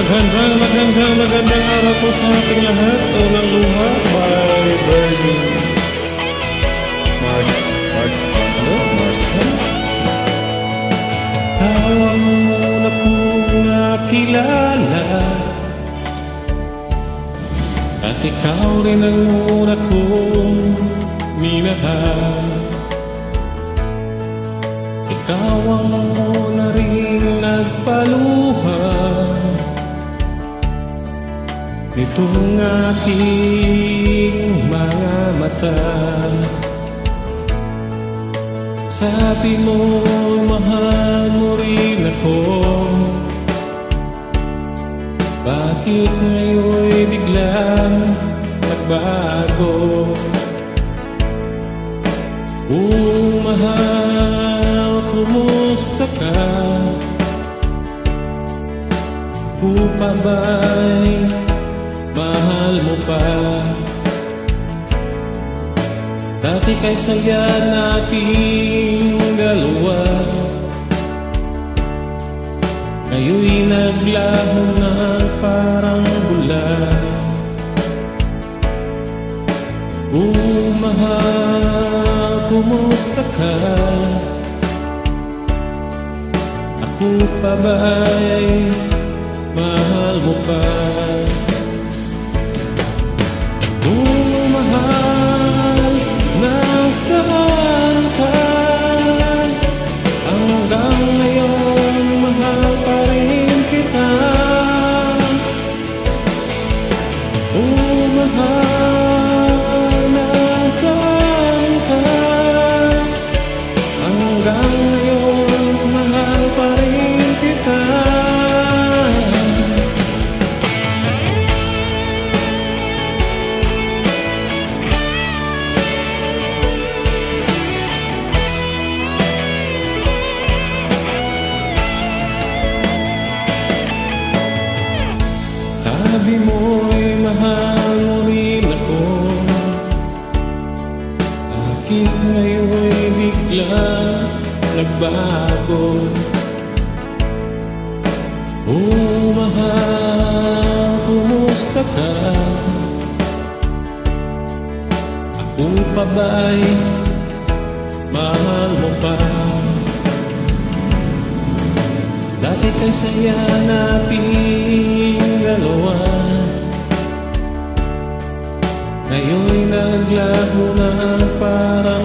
Magandang araw po sa ating lahat. Unang luha by Bernie March 10. Ang una kong nakilala at ikaw rin ang una kong minahal. Ikaw ang una rin nagpaluha nitong aking mga mata. Sabi mo, mahal mo rin ako. Bakit ngayon'y biglang nagbago? Mahal, kumusta ka? Ako pa ba'y mahal mo pa? Dati kay saya nating dalawa, ngayon'y naglaho na parang bula. Mahal, kumusta ka? Ako pa ba'y mahal mo pa? Mahal, nasaan ka? Hanggang ngayon, mahal pa rin kita. Mahal, nasaan ka? Hanggang ngayon, mahal pa rin kita. Sabi mo'y mahal mo rin ako. Bakit ngayon'y bigla nagbago? Mahal, kumusta ka? Ako pa ba'y mahal mo pa? Dati kay saya nating dalawa, ngayon'y naglaho na para